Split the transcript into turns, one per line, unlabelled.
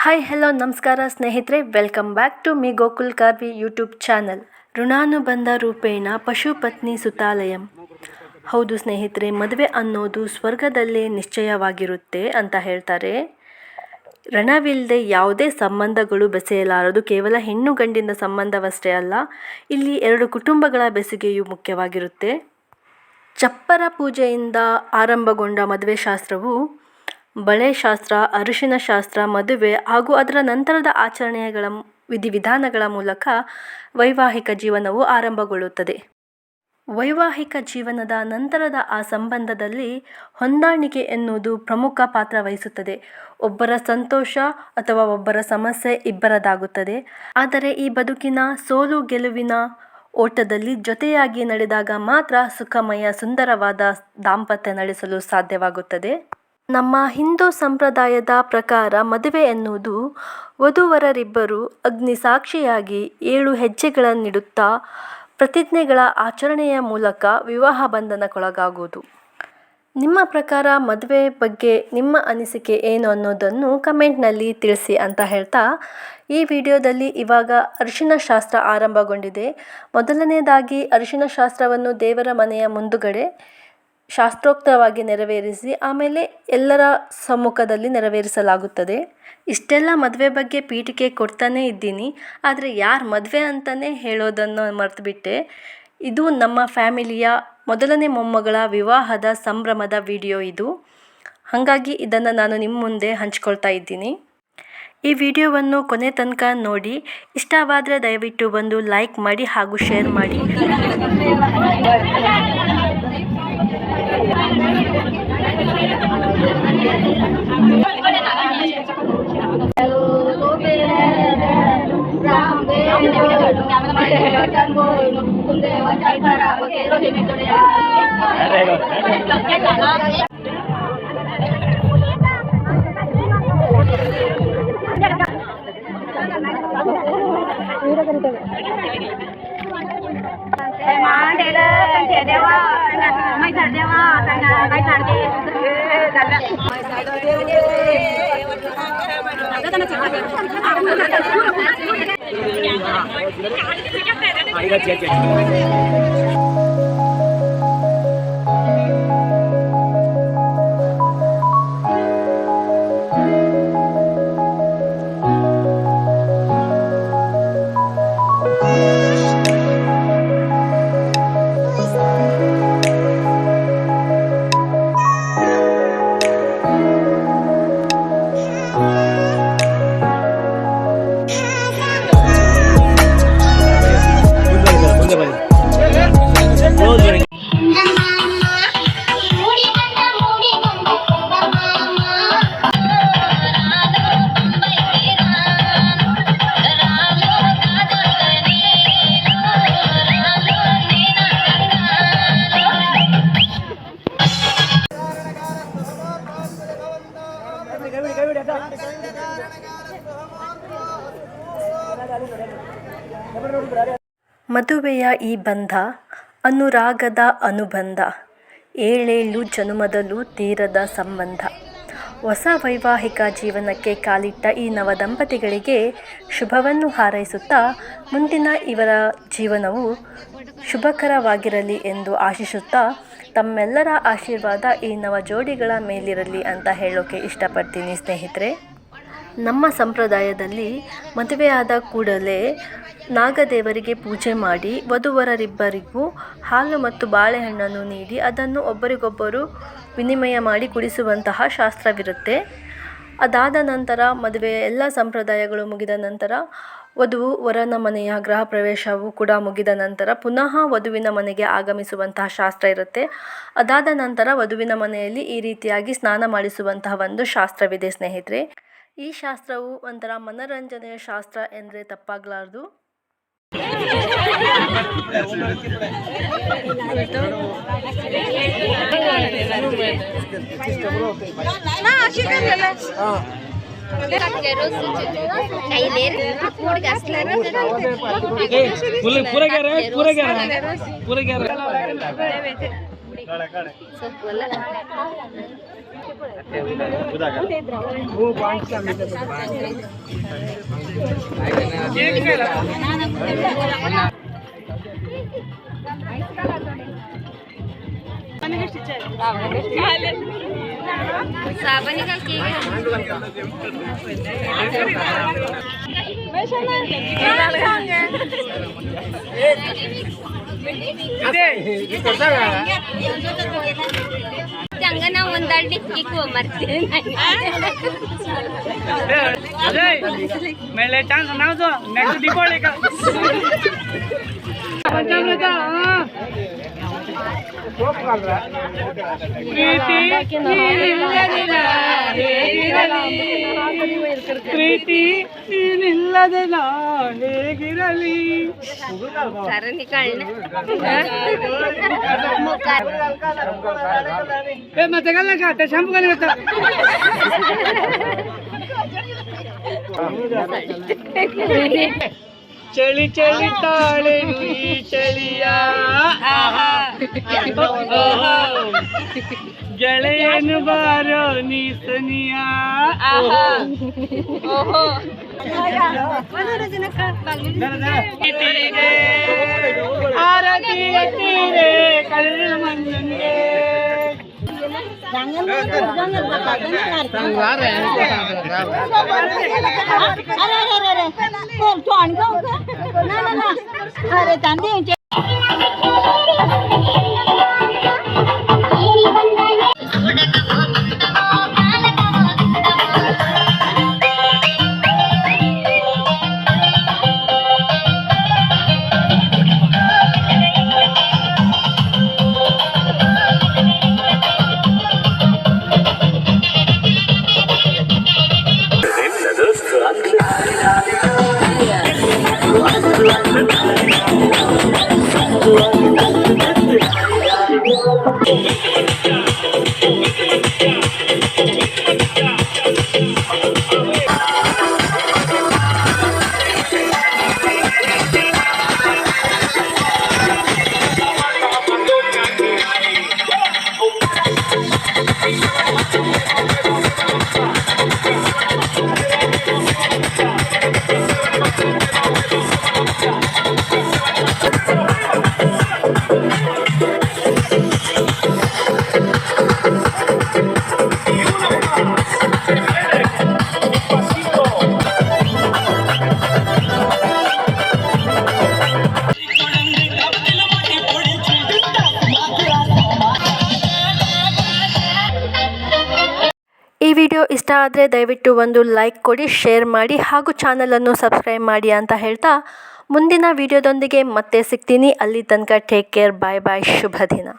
Hi hello ನಮಸ್ಕಾರ ಸ್ನೇಹಿತರೆ, welcome back to my Gokul Karvi YouTube channel. ಋಣಾನುಬಂಧ ರೂಪೇಣ ಪಶುಪತ್ನಿ ಸುತಾಲಯಂ. ಹೌದು ಸ್ನೇಹಿತರೆ, ಮದುವೆ ಅನ್ನೋದು ಸ್ವರ್ಗದಲ್ಲೇ ನಿಶ್ಚಯವಾಗಿರುತ್ತೆ ಅಂತ ಹೇಳ್ತಾರೆ. ಋಣವಿಲ್ಲದೆ ಯಾವುದೇ ಸಂಬಂಧಗಳು ಬೆಸೆಯಲಾರದು. ಕೇವಲ ಹೆಣ್ಣು ಗಂಡಿನ ಸಂಬಂಧವಷ್ಟೇ ಅಲ್ಲ, ಇಲ್ಲಿ ಎರಡು ಕುಟುಂಬಗಳ ಬೆಸುಗೆಯೂ ಮುಖ್ಯವಾಗಿರುತ್ತೆ. ಚಪ್ಪರ ಪೂಜೆಯಿಂದ ಆರಂಭಗೊಂಡ ಮದುವೆ ಶಾಸ್ತ್ರವು ಬಳೆ ಶಾಸ್ತ್ರ, ಅರಿಶಿನ ಶಾಸ್ತ್ರ, ಮದುವೆ ಹಾಗೂ ಅದರ ನಂತರದ ಆಚರಣೆಗಳ ವಿಧಿವಿಧಾನಗಳ ಮೂಲಕ ವೈವಾಹಿಕ ಜೀವನವು ಆರಂಭಗೊಳ್ಳುತ್ತದೆ. ವೈವಾಹಿಕ ಜೀವನದ ನಂತರದ ಆ ಸಂಬಂಧದಲ್ಲಿ ಹೊಂದಾಣಿಕೆ ಎನ್ನುವುದು ಪ್ರಮುಖ ಪಾತ್ರ ವಹಿಸುತ್ತದೆ. ಒಬ್ಬರ ಸಂತೋಷ ಅಥವಾ ಒಬ್ಬರ ಸಮಸ್ಯೆ ಇಬ್ಬರದಾಗುತ್ತದೆ. ಆದರೆ ಈ ಬದುಕಿನ ಸೋಲು ಗೆಲುವಿನ ಓಟದಲ್ಲಿ ಜೊತೆಯಾಗಿ ನಡೆದಾಗ ಮಾತ್ರ ಸುಖಮಯ ಸುಂದರವಾದ ದಾಂಪತ್ಯ ನಡೆಸಲು ಸಾಧ್ಯವಾಗುತ್ತದೆ. ನಮ್ಮ ಹಿಂದೂ ಸಂಪ್ರದಾಯದ ಪ್ರಕಾರ ಮದುವೆ ಎನ್ನುವುದು ವಧುವರರಿಬ್ಬರು ಅಗ್ನಿ ಸಾಕ್ಷಿಯಾಗಿ 7 ಹೆಜ್ಜೆಗಳನ್ನಿಡುತ್ತಾ ಪ್ರತಿಜ್ಞೆಗಳ ಆಚರಣೆಯ ಮೂಲಕ ವಿವಾಹ ಬಂಧನಕ್ಕೊಳಗಾಗುವುದು. ನಿಮ್ಮ ಪ್ರಕಾರ ಮದುವೆ ಬಗ್ಗೆ ನಿಮ್ಮ ಅನಿಸಿಕೆ ಏನು ಅನ್ನೋದನ್ನು ಕಮೆಂಟ್ನಲ್ಲಿ ತಿಳಿಸಿ ಅಂತ ಹೇಳ್ತಾ, ಈ ವಿಡಿಯೋದಲ್ಲಿ ಇವಾಗ ಅರಿಶಿನ ಶಾಸ್ತ್ರ ಆರಂಭಗೊಂಡಿದೆ. ಮೊದಲನೇದಾಗಿ ಅರಿಶಿನ ಶಾಸ್ತ್ರವನ್ನು ದೇವರ ಮನೆಯ ಮುಂದುಗಡೆ ಶಾಸ್ತ್ರೋಕ್ತವಾಗಿ ನೆರವೇರಿಸಿ ಆಮೇಲೆ ಎಲ್ಲರ ಸಮ್ಮುಖದಲ್ಲಿ ನೆರವೇರಿಸಲಾಗುತ್ತದೆ. ಇಷ್ಟೆಲ್ಲ ಮದುವೆ ಬಗ್ಗೆ ಪೀಠಿಕೆ ಕೊಡ್ತಾನೇ ಇದ್ದೀನಿ, ಆದರೆ ಯಾರು ಮದುವೆ ಅಂತಲೇ ಹೇಳೋದನ್ನು ಮರೆತುಬಿಟ್ಟೆ. ಇದು ನಮ್ಮ ಫ್ಯಾಮಿಲಿಯ ಮೊದಲನೇ ಮೊಮ್ಮಗಳ ವಿವಾಹದ ಸಂಭ್ರಮದ ವಿಡಿಯೋ ಇದು. ಹಾಗಾಗಿ ಇದನ್ನು ನಾನು ನಿಮ್ಮ ಮುಂದೆ ಹಂಚ್ಕೊಳ್ತಾ ಇದ್ದೀನಿ. ಈ ವಿಡಿಯೋವನ್ನು ಕೊನೆ ತನಕ ನೋಡಿ. ಇಷ್ಟವಾದರೆ ದಯವಿಟ್ಟು ಬಂದು ಲೈಕ್ ಮಾಡಿ ಹಾಗೂ ಶೇರ್ ಮಾಡಿ. ಮದುವೆಯ ಈ ಬಂಧ ಅನುರಾಗದ ಅನುಬಂಧ, 7 ಜನುಮದಲ್ಲೂ ತೀರದ ಸಂಬಂಧ. ಹೊಸ ವೈವಾಹಿಕ ಜೀವನಕ್ಕೆ ಕಾಲಿಟ್ಟ ಈ ನವದಂಪತಿಗಳಿಗೆ ಶುಭವನ್ನು ಹಾರೈಸುತ್ತಾ ಮುಂದಿನ ಇವರ ಜೀವನವು ಶುಭಕರವಾಗಿರಲಿ ಎಂದು ಆಶಿಸುತ್ತಾ ತಮ್ಮೆಲ್ಲರ ಆಶೀರ್ವಾದ ಈ ನವ ಜೋಡಿಗಳ ಮೇಲಿರಲಿ ಅಂತ ಹೇಳೋಕೆ ಇಷ್ಟಪಡ್ತೀನಿ ಸ್ನೇಹಿತರೆ. ನಮ್ಮ ಸಂಪ್ರದಾಯದಲ್ಲಿ ಮದುವೆಯಾದ ಕೂಡಲೇ ನಾಗದೇವರಿಗೆ ಪೂಜೆ ಮಾಡಿ ವಧುವರರಿಬ್ಬರಿಗೂ ಹಾಲು ಮತ್ತು ಬಾಳೆಹಣ್ಣನ್ನು ನೀಡಿ ಅದನ್ನು ಒಬ್ಬರಿಗೊಬ್ಬರು ವಿನಿಮಯ ಮಾಡಿ ಕುಡಿಸುವಂತಹ ಶಾಸ್ತ್ರವಿರುತ್ತೆ. ಅದಾದ ನಂತರ ಮದುವೆಯ ಎಲ್ಲ ಸಂಪ್ರದಾಯಗಳು ಮುಗಿದ ನಂತರ ವರನ ಮನೆಯ ಗೃಹ ಪ್ರವೇಶವು ಕೂಡ ಮುಗಿದ ನಂತರ ಪುನಃ ವಧುವಿನ ಮನೆಗೆ ಆಗಮಿಸುವಂತಹ ಶಾಸ್ತ್ರ ಇರುತ್ತೆ. ಅದಾದ ನಂತರ ವಧುವಿನ ಮನೆಯಲ್ಲಿ ಈ ರೀತಿಯಾಗಿ ಸ್ನಾನ ಮಾಡಿಸುವಂತಹ ಒಂದು ಶಾಸ್ತ್ರವಿದೆ ಸ್ನೇಹಿತರೆ. ಈ ಶಾಸ್ತ್ರವು ಒಂಥರ ಮನರಂಜನೆಯ ಶಾಸ್ತ್ರ ಎಂದರೆ ತಪ್ಪಾಗಲಾರದು.
ಹಂಗ ಒಂದಾಳ್ ಡಿಕ್ಕಿಗೂ ಮರ್ತೀನಿ
ಮೇಲೆ ಚಾನ್ಸ್ ನಾವು ನೆಕ್ಸ್ಟ್ ದೀಪಾವಳಿ ಪ್ರೀತಿ ನೀನಿಲ್ಲದೆ ನಾ ಹೇಗಿರಲಿ
ಸರಣಿ ಕಳ್ಳ
ಮತ್ತೆ ಕಲ್ಲಕ ಶಾಂಪು ಕಲಿಗತ್ತ ಚಳಿ ಚಳಿ ತಾಳೆನು ಈ ಚಳಿಯ ಗೆಳೆಯನು ಬಾರೋ ನೀ ಸನಿಯ ಆರತಿ ಎತ್ತೀರೆ ಕಳ್ಳ ಮಂಜನ್ಗೆ
अरे ತಂದೆ
ಈ ವಿಡಿಯೋ ಇಷ್ಟ ಆದರೆ ದಯವಿಟ್ಟು ಒಂದು ಲೈಕ್ ಕೊಡಿ, ಶೇರ್ ಮಾಡಿ ಹಾಗೂ ಚಾನಲನ್ನು ಸಬ್ಸ್ಕ್ರೈಬ್ ಮಾಡಿ ಅಂತ ಹೇಳ್ತಾ ಮುಂದಿನ ವಿಡಿಯೋದೊಂದಿಗೆ ಮತ್ತೆ ಸಿಗ್ತೀನಿ. ಅಲ್ಲಿ ತನಕ ಟೇಕ್ ಕೇರ್, ಬಾಯ್ ಬಾಯ್, ಶುಭ ದಿನ.